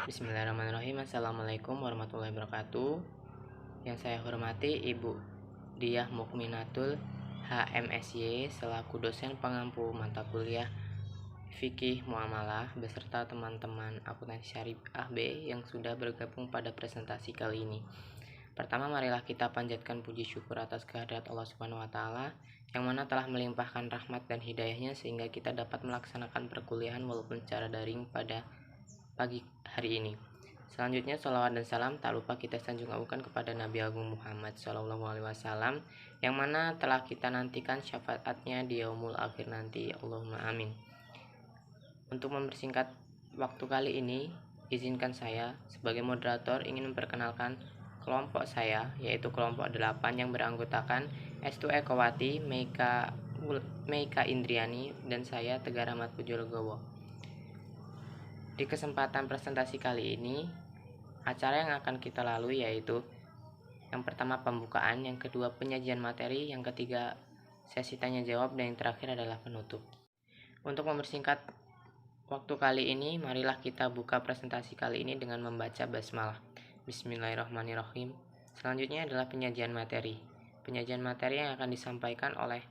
Bismillahirrahmanirrahim. Assalamualaikum warahmatullahi wabarakatuh. Yang saya hormati Ibu Diah Mukminatul HMSY selaku dosen pengampu mata kuliah Fikih Muamalah beserta teman-teman akuntansi syariah B yang sudah bergabung pada presentasi kali ini. Pertama, marilah kita panjatkan puji syukur atas kehadirat Allah Subhanahu wa taala yang mana telah melimpahkan rahmat dan hidayahnya sehingga kita dapat melaksanakan perkuliahan walaupun secara daring pada pagi hari ini. Selanjutnya, sholawat dan salam tak lupa kita sanjung aungkan kepada Nabi Agung Muhammad SAW yang mana telah kita nantikan syafaatnya di yaumul akhir nanti. Allahumma amin. Untuk mempersingkat waktu kali ini, izinkan saya sebagai moderator ingin memperkenalkan kelompok saya, yaitu kelompok 8 yang beranggotakan Estu Ekowati, Meika Indriani, dan saya Tegar Ahmad Pujolegowo. Di kesempatan presentasi kali ini, acara yang akan kita lalui yaitu yang pertama pembukaan, yang kedua penyajian materi, yang ketiga sesi tanya jawab, dan yang terakhir adalah penutup. Untuk mempersingkat waktu kali ini, marilah kita buka presentasi kali ini dengan membaca basmalah. Bismillahirrahmanirrahim. Selanjutnya adalah penyajian materi. Penyajian materi yang akan disampaikan oleh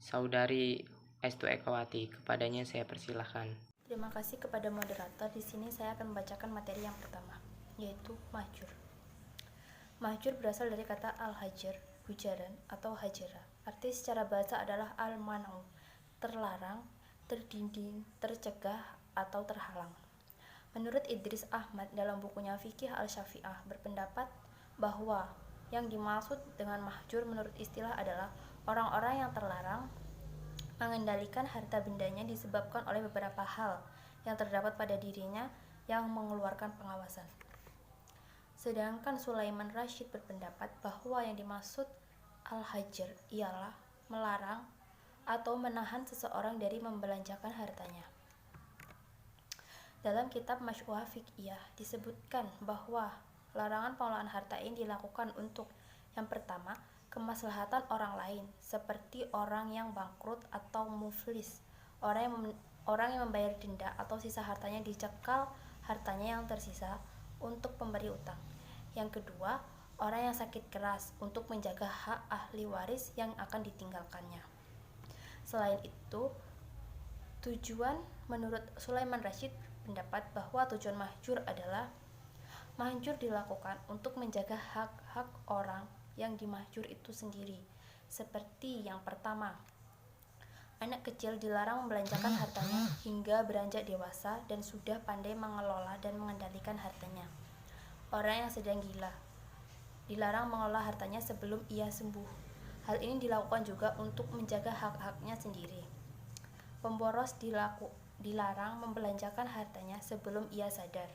Saudari Estu Ekowati. Kepadanya saya persilahkan. Terima kasih kepada moderator. Di sini saya akan membacakan materi yang pertama, yaitu mahjur. Mahjur berasal dari kata al-hajar, hujaran atau hajara. Arti secara bahasa adalah al-man'u, terlarang, terdinding, tercegah, atau terhalang. Menurut Idris Ahmad dalam bukunya Fikih Al-Syafi'ah berpendapat bahwa yang dimaksud dengan mahjur menurut istilah adalah orang-orang yang terlarang mengendalikan harta bendanya disebabkan oleh beberapa hal yang terdapat pada dirinya yang mengeluarkan pengawasan. Sedangkan Sulaiman Rashid berpendapat bahwa yang dimaksud al-hajar ialah melarang atau menahan seseorang dari membelanjakan hartanya. Dalam kitab Masyu'ah Fiqhiyah disebutkan bahwa larangan pengelolaan harta ini dilakukan untuk yang pertama, kemaslahatan orang lain, seperti orang yang bangkrut atau muflis, orang yang membayar denda atau sisa hartanya dicekal hartanya yang tersisa untuk pemberi utang. Yang kedua, orang yang sakit keras untuk menjaga hak ahli waris yang akan ditinggalkannya. Selain itu, menurut Sulaiman Rashid pendapat bahwa tujuan mahjur adalah mahjur dilakukan untuk menjaga hak-hak orang yang dimahjur itu sendiri. Seperti yang pertama, anak kecil dilarang membelanjakan hartanya hingga beranjak dewasa dan sudah pandai mengelola dan mengendalikan hartanya. Orang yang sedang gila dilarang mengelola hartanya sebelum ia sembuh. Hal ini dilakukan juga untuk menjaga hak-haknya sendiri. Pemboros dilarang membelanjakan hartanya sebelum ia sadar.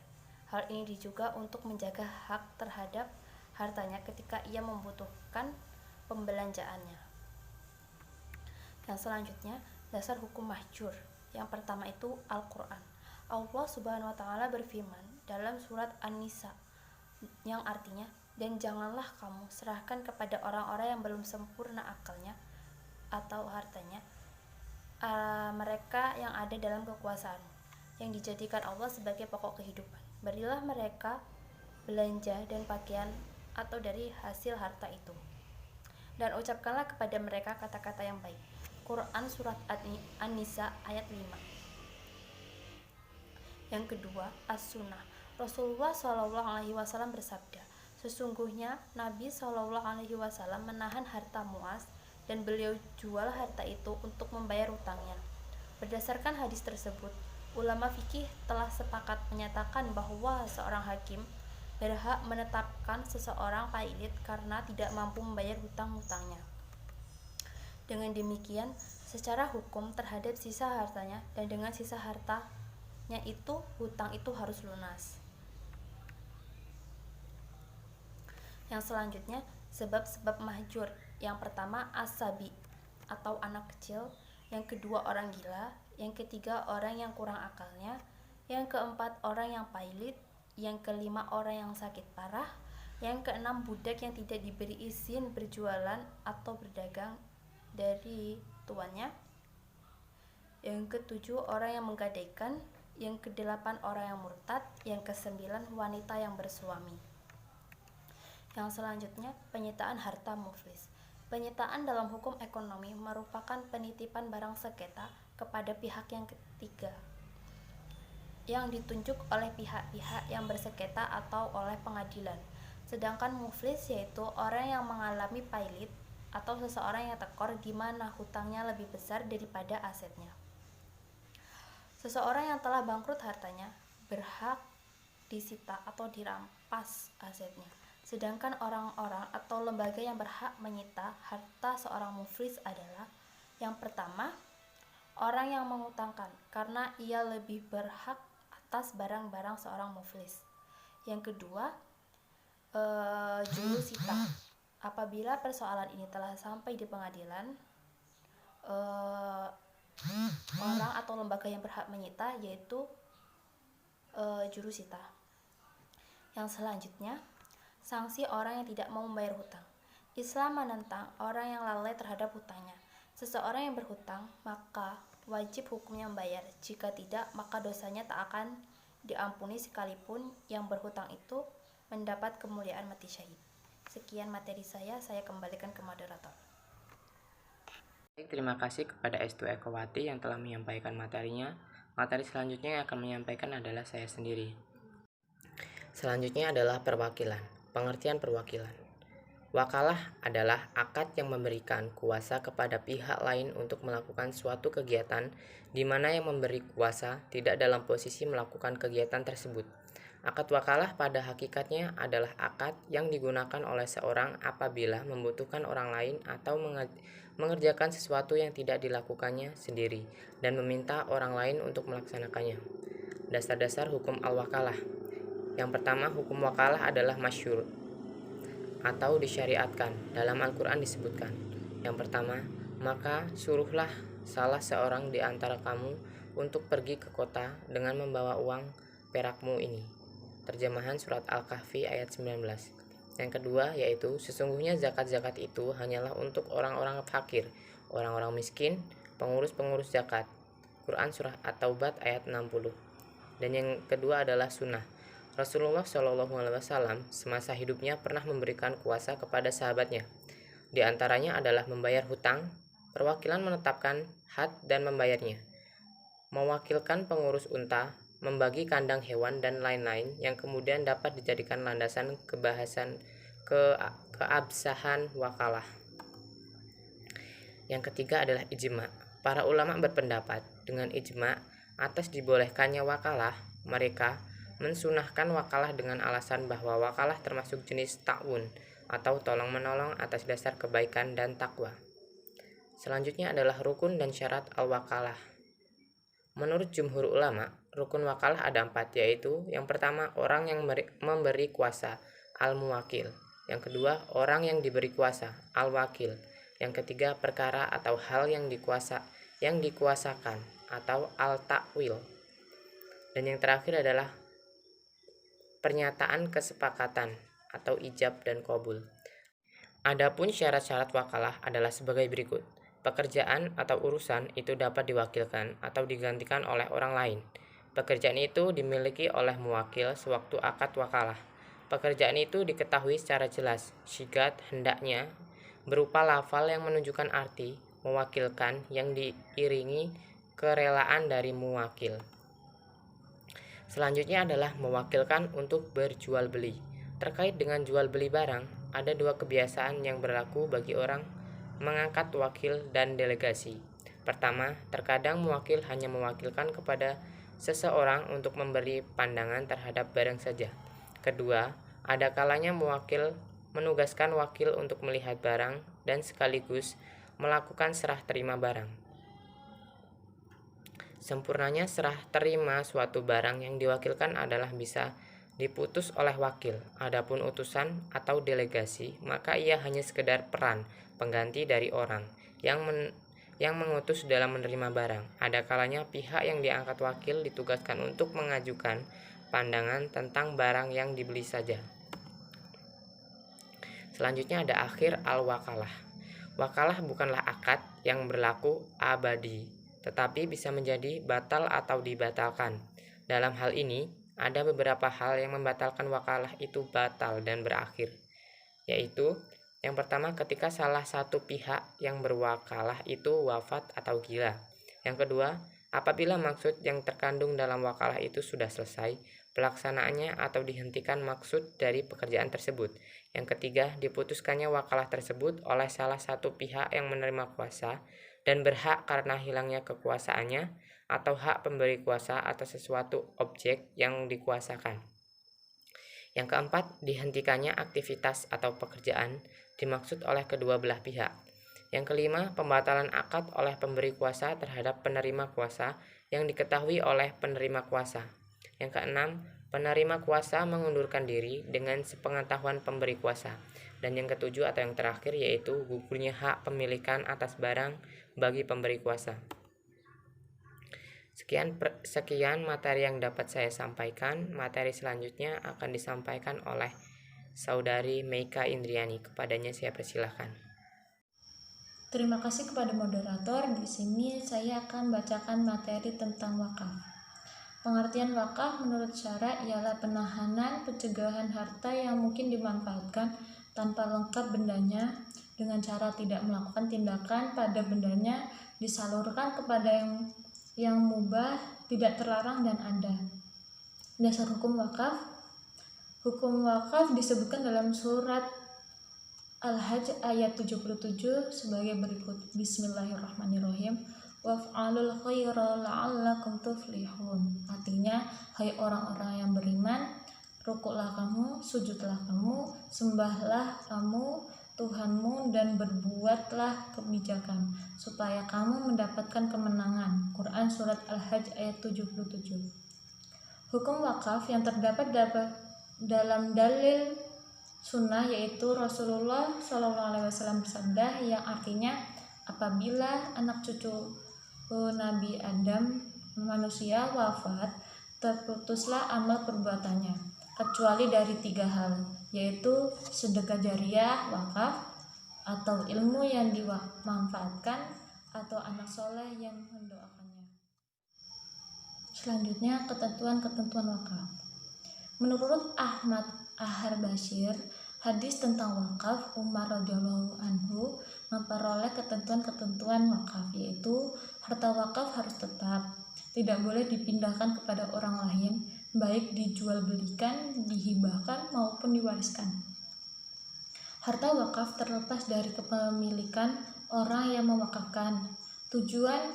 Hal ini juga untuk menjaga hak terhadap hartanya ketika ia membutuhkan pembelanjaannya. Yang selanjutnya, dasar hukum mahjur. Yang pertama itu Al-Quran. Allah Subhanahu wa taala berfirman dalam surat An-Nisa yang artinya, dan janganlah kamu serahkan kepada orang-orang yang belum sempurna akalnya atau hartanya mereka yang ada dalam kekuasaan yang dijadikan Allah sebagai pokok kehidupan. Berilah mereka belanja dan pakaian atau dari hasil harta itu, dan ucapkanlah kepada mereka kata-kata yang baik. Quran Surat An-Nisa ayat 5. Yang kedua, As-Sunnah. Rasulullah SAW bersabda, sesungguhnya Nabi SAW menahan harta Muaz dan beliau jual harta itu untuk membayar utangnya. Berdasarkan hadis tersebut, ulama fikih telah sepakat menyatakan bahwa seorang hakim berhak menetapkan seseorang pailit karena tidak mampu membayar hutang-hutangnya. Dengan demikian, secara hukum terhadap sisa hartanya dan dengan sisa hartanya itu, hutang itu harus lunas. Yang selanjutnya, sebab-sebab mahjur. Yang pertama, as-sabi atau anak kecil. Yang kedua, orang gila. Yang ketiga, orang yang kurang akalnya. Yang keempat, orang yang pailit. Yang kelima, orang yang sakit parah. Yang keenam, budak yang tidak diberi izin berjualan atau berdagang dari tuannya. Yang ketujuh, orang yang menggadaikan yang ke-8 orang yang murtad, yang ke-9 wanita yang bersuami. Yang selanjutnya, penyitaan harta muflis. Penyitaan dalam hukum ekonomi merupakan penitipan barang sengketa kepada pihak yang ketiga yang ditunjuk oleh pihak-pihak yang bersengketa atau oleh pengadilan. Sedangkan muflis yaitu orang yang mengalami pailit atau seseorang yang tekor di mana hutangnya lebih besar daripada asetnya. Seseorang yang telah bangkrut hartanya berhak disita atau dirampas asetnya. Sedangkan orang-orang atau lembaga yang berhak menyita harta seorang muflis adalah: yang pertama, orang yang mengutangkan karena ia lebih berhak atas barang-barang seorang muflis. Yang kedua, juru sita. Apabila persoalan ini telah sampai di pengadilan, orang atau lembaga yang berhak menyita yaitu juru sita. Yang selanjutnya, sanksi orang yang tidak mau membayar hutang. Islam menentang orang yang lalai terhadap hutangnya. Seseorang yang berhutang maka wajib hukumnya membayar. Jika tidak, maka dosanya tak akan diampuni sekalipun yang berhutang itu mendapat kemuliaan mati syahid. Sekian materi saya kembalikan ke moderator. Baik, terima kasih kepada Estu Ekowati yang telah menyampaikan materinya. Materi selanjutnya yang akan menyampaikan adalah saya sendiri. Selanjutnya adalah perwakilan. Pengertian perwakilan. Wakalah adalah akad yang memberikan kuasa kepada pihak lain untuk melakukan suatu kegiatan di mana yang memberi kuasa tidak dalam posisi melakukan kegiatan tersebut. Akad wakalah pada hakikatnya adalah akad yang digunakan oleh seorang apabila membutuhkan orang lain atau mengerjakan sesuatu yang tidak dilakukannya sendiri dan meminta orang lain untuk melaksanakannya. Dasar-dasar hukum al-wakalah. Yang pertama, hukum wakalah adalah masyhur atau disyariatkan. Dalam Al-Quran disebutkan, yang pertama, maka suruhlah salah seorang di antara kamu untuk pergi ke kota dengan membawa uang perakmu ini. Terjemahan surat Al-Kahfi ayat 19. Yang kedua yaitu sesungguhnya zakat-zakat itu hanyalah untuk orang-orang fakir, orang-orang miskin, pengurus-pengurus zakat. Quran surah At-Taubah ayat 60. Dan yang kedua adalah sunnah. Rasulullah SAW semasa hidupnya pernah memberikan kuasa kepada sahabatnya. Di antaranya adalah membayar hutang, perwakilan menetapkan had dan membayarnya, mewakilkan pengurus unta, membagi kandang hewan dan lain-lain yang kemudian dapat dijadikan landasan keabsahan wakalah. Yang ketiga adalah ijma. Para ulama berpendapat dengan ijma atas dibolehkannya wakalah. Mereka mensunahkan wakalah dengan alasan bahwa wakalah termasuk jenis ta'wun atau tolong-menolong atas dasar kebaikan dan takwa. Selanjutnya adalah rukun dan syarat al-wakalah. Menurut jumhur ulama, rukun wakalah ada 4, yaitu yang pertama orang yang memberi kuasa, al-muwakil. Yang kedua orang yang diberi kuasa, al-wakil. Yang ketiga perkara atau hal yang dikuasakan atau al-takwil. Dan yang terakhir adalah pernyataan kesepakatan atau ijab dan qabul. Adapun syarat-syarat wakalah adalah sebagai berikut. Pekerjaan atau urusan itu dapat diwakilkan atau digantikan oleh orang lain. Pekerjaan itu dimiliki oleh muwakil sewaktu akad wakalah. Pekerjaan itu diketahui secara jelas, syigat hendaknya berupa lafal yang menunjukkan arti mewakilkan yang diiringi kerelaan dari muwakil. Selanjutnya adalah mewakilkan untuk berjual beli. Terkait dengan jual beli barang, ada 2 kebiasaan yang berlaku bagi orang mengangkat wakil dan delegasi. Pertama, terkadang muwakil hanya mewakilkan kepada seseorang untuk memberi pandangan terhadap barang saja. Kedua, ada kalanya muwakil menugaskan wakil untuk melihat barang dan sekaligus melakukan serah terima barang. Sempurnanya serah terima suatu barang yang diwakilkan adalah bisa diputus oleh wakil. Adapun utusan atau delegasi, maka ia hanya sekedar peran pengganti dari orang yang mengutus dalam menerima barang. Ada kalanya pihak yang diangkat wakil ditugaskan untuk mengajukan pandangan tentang barang yang dibeli saja. Selanjutnya ada akhir al-wakalah. Wakalah bukanlah akad yang berlaku abadi, tetapi bisa menjadi batal atau dibatalkan. Dalam hal ini, ada beberapa hal yang membatalkan wakalah itu batal dan berakhir, yaitu yang pertama ketika salah satu pihak yang berwakalah itu wafat atau gila. Yang kedua, apabila maksud yang terkandung dalam wakalah itu sudah selesai pelaksanaannya atau dihentikan maksud dari pekerjaan tersebut. Yang ketiga, diputuskannya wakalah tersebut oleh salah satu pihak yang menerima kuasa dan berhak karena hilangnya kekuasaannya atau hak pemberi kuasa atas sesuatu objek yang dikuasakan. Yang keempat, dihentikannya aktivitas atau pekerjaan dimaksud oleh kedua belah pihak. Yang kelima, pembatalan akad oleh pemberi kuasa terhadap penerima kuasa yang diketahui oleh penerima kuasa. Yang keenam, penerima kuasa mengundurkan diri dengan sepengetahuan pemberi kuasa. Dan yang ketujuh atau yang terakhir yaitu gugurnya hak pemilikan atas barang bagi pemberi kuasa. Sekian materi yang dapat saya sampaikan. Materi selanjutnya akan disampaikan oleh Saudari Meika Indriani. Kepadanya saya persilahkan. Terima kasih kepada moderator. Di sini saya akan bacakan materi tentang wakaf. Pengertian wakaf menurut syara ialah penahanan pencegahan harta yang mungkin dimanfaatkan tanpa lengkap bendanya dengan cara tidak melakukan tindakan pada bendanya, disalurkan kepada yang mubah, tidak terlarang dan ada. Dasar hukum wakaf. Hukum wakaf disebutkan dalam surat Al-Hajj ayat 77 sebagai berikut. Bismillahirrahmanirrahim. Waf'alul khaira la'allakum tuflihun. Artinya, hai orang-orang yang beriman, rukuklah kamu, sujudlah kamu, sembahlah kamu Tuhanmu dan berbuatlah kebijakan supaya kamu mendapatkan kemenangan. Quran surat Al-Hajj ayat 77. Hukum wakaf yang terdapat dalam dalil sunnah yaitu Rasulullah SAW bersabda yang artinya apabila anak cucu Nabi Adam manusia wafat, terputuslah amal perbuatannya kecuali dari 3 hal, yaitu sedekah jariah, wakaf, atau ilmu yang dimanfaatkan, atau anak soleh yang mendoakannya. Selanjutnya, ketentuan-ketentuan wakaf. Menurut Ahmad Ahar-Bashir, hadis tentang wakaf, Umar radhiyallahu anhu memperoleh ketentuan-ketentuan wakaf, yaitu harta wakaf harus tetap, tidak boleh dipindahkan kepada orang lain, baik dijual belikan, dihibahkan maupun diwariskan. Harta wakaf terlepas dari kepemilikan orang yang mewakafkan. Tujuan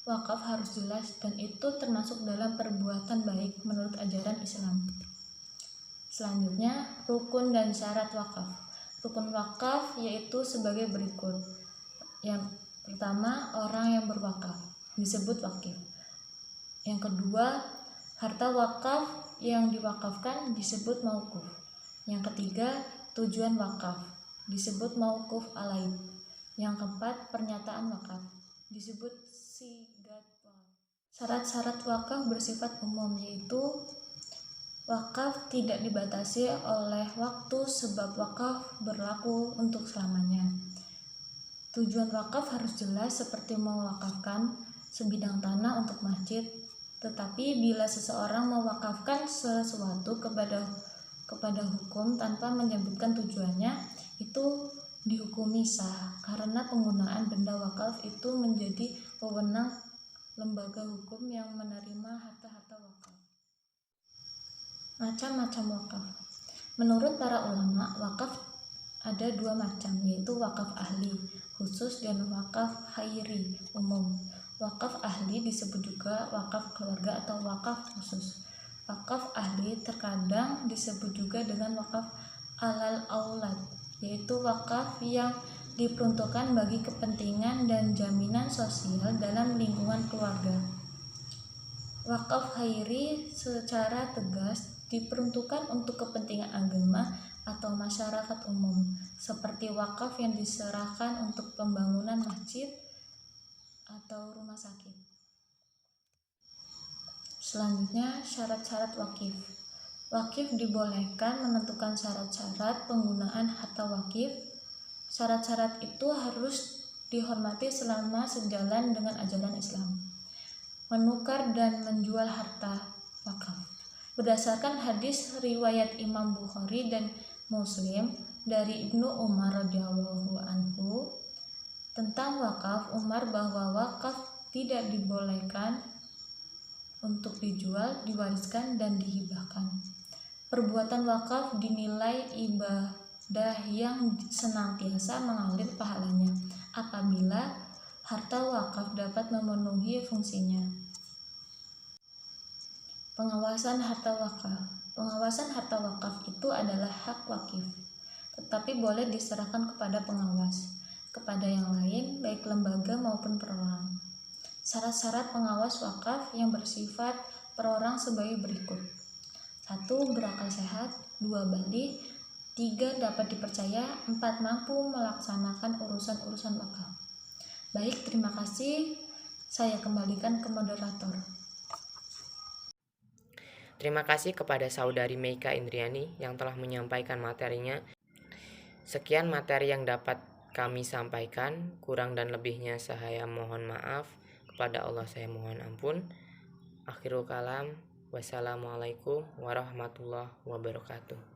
wakaf harus jelas dan itu termasuk dalam perbuatan baik menurut ajaran Islam. Selanjutnya, rukun dan syarat wakaf. Rukun wakaf yaitu sebagai berikut. Yang pertama, orang yang berwakaf disebut wakif. Yang kedua, harta wakaf yang diwakafkan disebut mauquf. Yang ketiga, tujuan wakaf disebut mauquf alaih. Yang keempat, pernyataan wakaf disebut sigat wakaf. Syarat-syarat wakaf bersifat umum, yaitu wakaf tidak dibatasi oleh waktu sebab wakaf berlaku untuk selamanya. Tujuan wakaf harus jelas seperti mewakafkan sebidang tanah untuk masjid. Tetapi bila seseorang mewakafkan sesuatu kepada hukum tanpa menyebutkan tujuannya, itu dihukumi sah karena penggunaan benda wakaf itu menjadi wewenang lembaga hukum yang menerima harta-harta wakaf. Macam-macam wakaf. Menurut para ulama, wakaf ada 2 macam, yaitu wakaf ahli khusus dan wakaf khairi umum. Wakaf ahli disebut juga wakaf keluarga atau wakaf khusus. Wakaf ahli terkadang disebut juga dengan wakaf alal aulad, yaitu wakaf yang diperuntukkan bagi kepentingan dan jaminan sosial dalam lingkungan keluarga. Wakaf khairi secara tegas diperuntukkan untuk kepentingan agama atau masyarakat umum, seperti wakaf yang diserahkan untuk pembangunan masjid atau rumah sakit. Selanjutnya, syarat-syarat wakif. Wakif dibolehkan menentukan syarat-syarat penggunaan harta wakif. Syarat-syarat itu harus dihormati selama sejalan dengan ajaran Islam. Menukar dan menjual harta wakaf. Berdasarkan hadis riwayat Imam Bukhari dan Muslim dari Ibnu Umar radhiyallahu anhu tentang wakaf Umar bahwa wakaf tidak dibolehkan untuk dijual, diwariskan, dan dihibahkan. Perbuatan wakaf dinilai ibadah yang senantiasa mengalir pahalanya apabila harta wakaf dapat memenuhi fungsinya. Pengawasan harta wakaf. Pengawasan harta wakaf itu adalah hak wakif, tetapi boleh diserahkan kepada pengawas, kepada yang lain, baik lembaga maupun perorangan. Syarat-syarat pengawas wakaf yang bersifat perorangan sebagai berikut. 1. Berakal sehat. 2. Baligh. 3. Dapat dipercaya. 4. Mampu melaksanakan urusan-urusan wakaf. Baik, terima kasih. Saya kembalikan ke moderator. Terima kasih kepada Saudari Meika Indriani yang telah menyampaikan materinya. Sekian materi yang dapat kami sampaikan. Kurang dan lebihnya saya mohon maaf. Kepada Allah saya mohon ampun. Akhirul kalam. Wassalamualaikum warahmatullahi wabarakatuh.